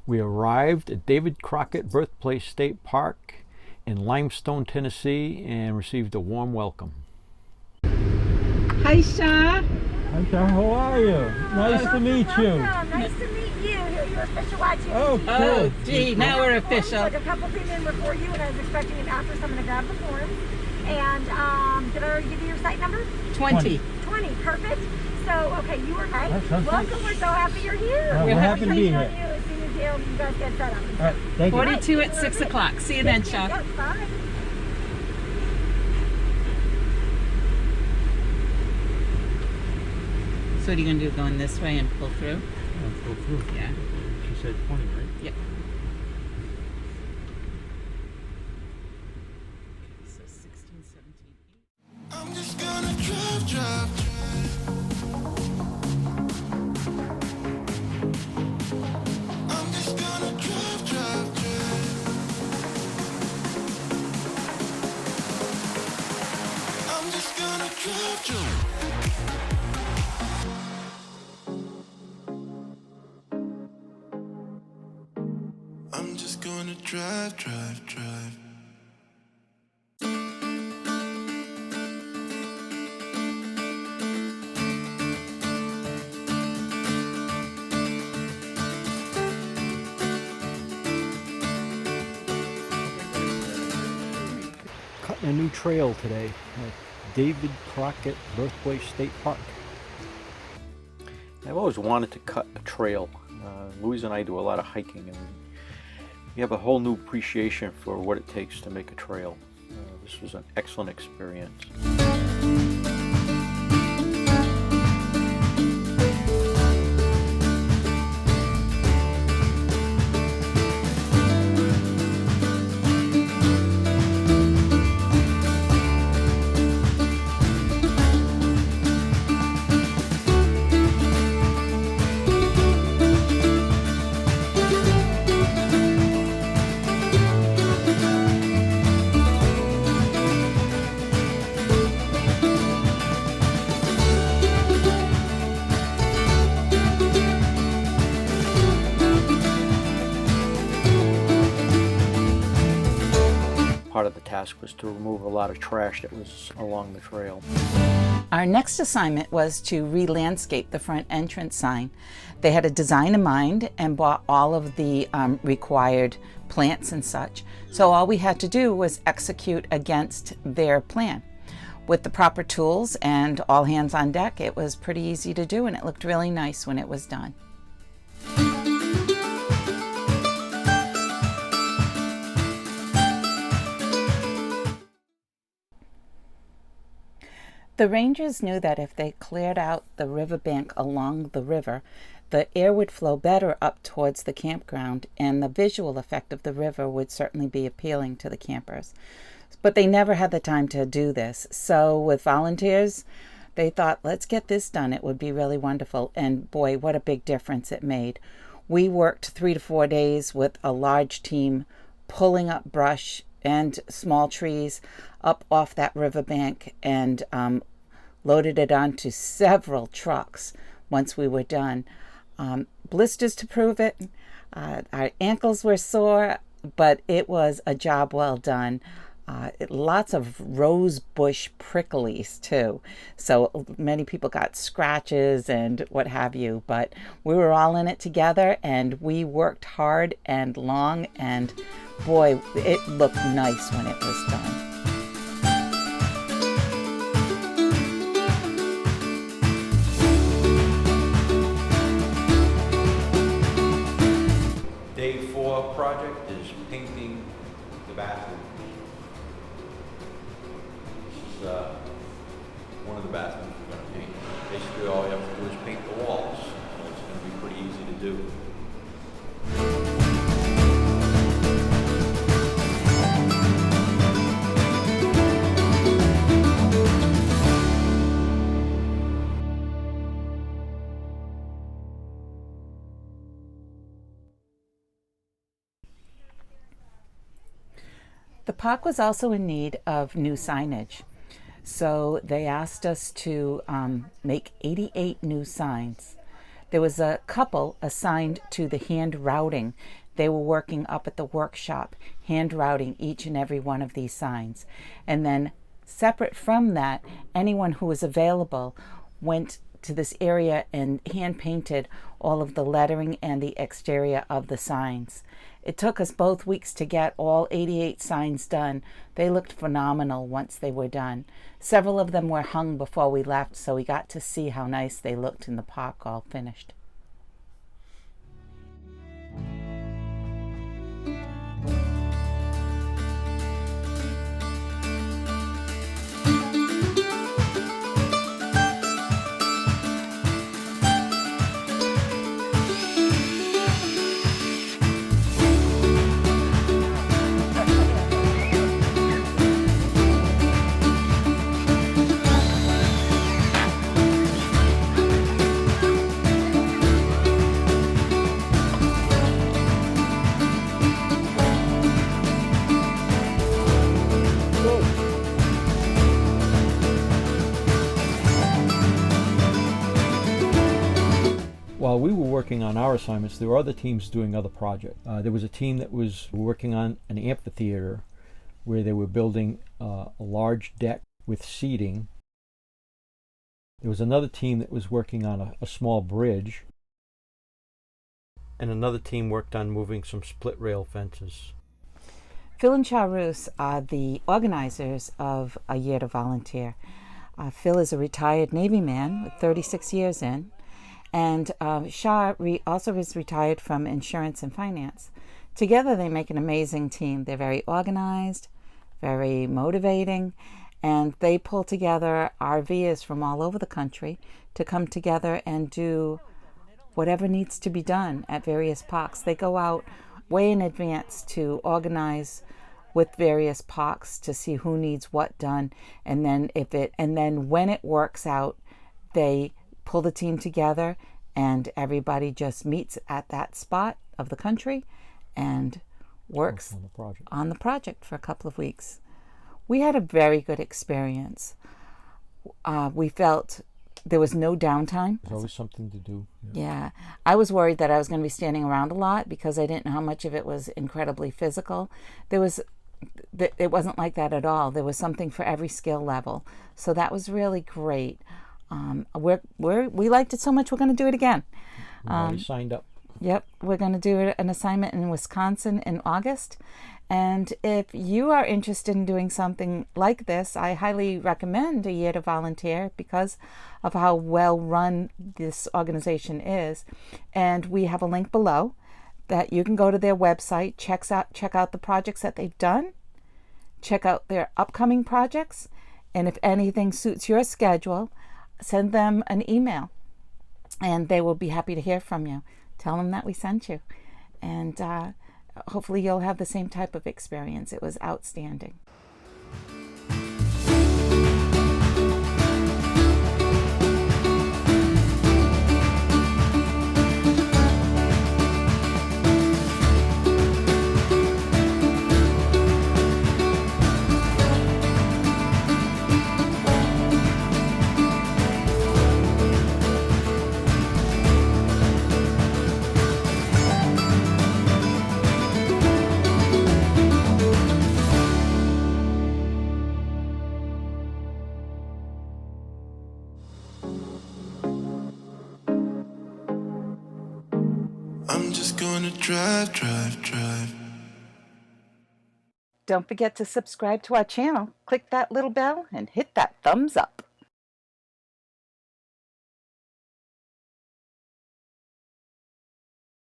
We arrived at David Crockett Birthplace State Park in Limestone, Tennessee, and received a warm welcome. Hi, Shaw. Hi, Shaw. How are you? Nice to meet you. Nice to meet you. Here you're official watching. Oh, gee, now we're official. Like a couple came in before you, and I was expecting an after, so I'm going to grab the forms. And did I already give you your site number? 20. 20, perfect. So, okay, you were right. Welcome. We're so happy you're here. We're happy to be here. As soon as you guys get set up. All right, thank you. 42 at 6 o'clock. See you then, Shaw. Bye. So what are you going to do, going this way and pull through? Go through. Yeah. She said 20, right? Yep. So 16, 17, 18. I'm just gonna drive. I'm just gonna drive. I'm just gonna drive. I'm just gonna drive. Cutting a new trail today at David Crockett Birthplace State Park. I've always wanted to cut a trail. Louise and I do a lot of hiking, and we have a whole new appreciation for what it takes to make a trail. This was an excellent experience. Part of the task was to remove a lot of trash that was along the trail. Our next assignment was to re-landscape the front entrance sign. They had a design in mind and bought all of the required plants and such. So all we had to do was execute against their plan. With the proper tools and all hands on deck, it was pretty easy to do, and it looked really nice when it was done. The rangers knew that if they cleared out the riverbank along the river, the air would flow better up towards the campground, and the visual effect of the river would certainly be appealing to the campers. But they never had the time to do this. So with volunteers, they thought, let's get this done. It would be really wonderful. And boy, what a big difference it made. We worked 3 to 4 days with a large team pulling up brush and small trees up off that riverbank, and loaded it onto several trucks once we were done. Blisters to prove it. Our ankles were sore, but it was a job well done. Lots of rose bush pricklies too. So many people got scratches and what have you, but we were all in it together, and we worked hard and long, and boy, it looked nice when it was done. Day 4 project is painting the bathroom. This is one of the bathrooms we're going to paint. Basically all you have to do is paint the walls. So it's going to be pretty easy to do. The park was also in need of new signage. So they asked us to make 88 new signs. There was a couple assigned to the hand routing. They were working up at the workshop, hand routing each and every one of these signs. And then separate from that, anyone who was available went to this area and hand painted all of the lettering and the exterior of the signs. It took us both weeks to get all 88 signs done. They looked phenomenal once they were done. Several of them were hung before we left, so we got to see how nice they looked in the park all finished. While we were working on our assignments, there were other teams doing other projects. There was a team that was working on an amphitheater where they were building a large deck with seating. There was another team that was working on a small bridge. And another team worked on moving some split rail fences. Phil and Charus are the organizers of A Year to Volunteer. Phil is a retired Navy man with 36 years in. And Shah also is retired from insurance and finance. Together they make an amazing team. They're very organized, very motivating, and they pull together RVers from all over the country to come together and do whatever needs to be done at various parks. They go out way in advance to organize with various parks to see who needs what done, and then when it works out, they pull the team together and everybody just meets at that spot of the country and works on the project for a couple of weeks. We had a very good experience. We felt there was no downtime. There's always something to do. Yeah. I was worried that I was going to be standing around a lot because I didn't know how much of it was incredibly physical. It wasn't like that at all. There was something for every skill level. So that was really great. We liked it so much we're going to do it again. We already signed up. Yep, we're going to do an assignment in Wisconsin in August. And if you are interested in doing something like this, I highly recommend A Year to Volunteer because of how well run this organization is. And we have a link below that you can go to their website, check out the projects that they've done, check out their upcoming projects, and if anything suits your schedule, send them an email and they will be happy to hear from you. Tell them that we sent you, and hopefully you'll have the same type of experience. It was outstanding. I'm just gonna drive, drive, drive. Don't forget to subscribe to our channel. Click that little bell and hit that thumbs up.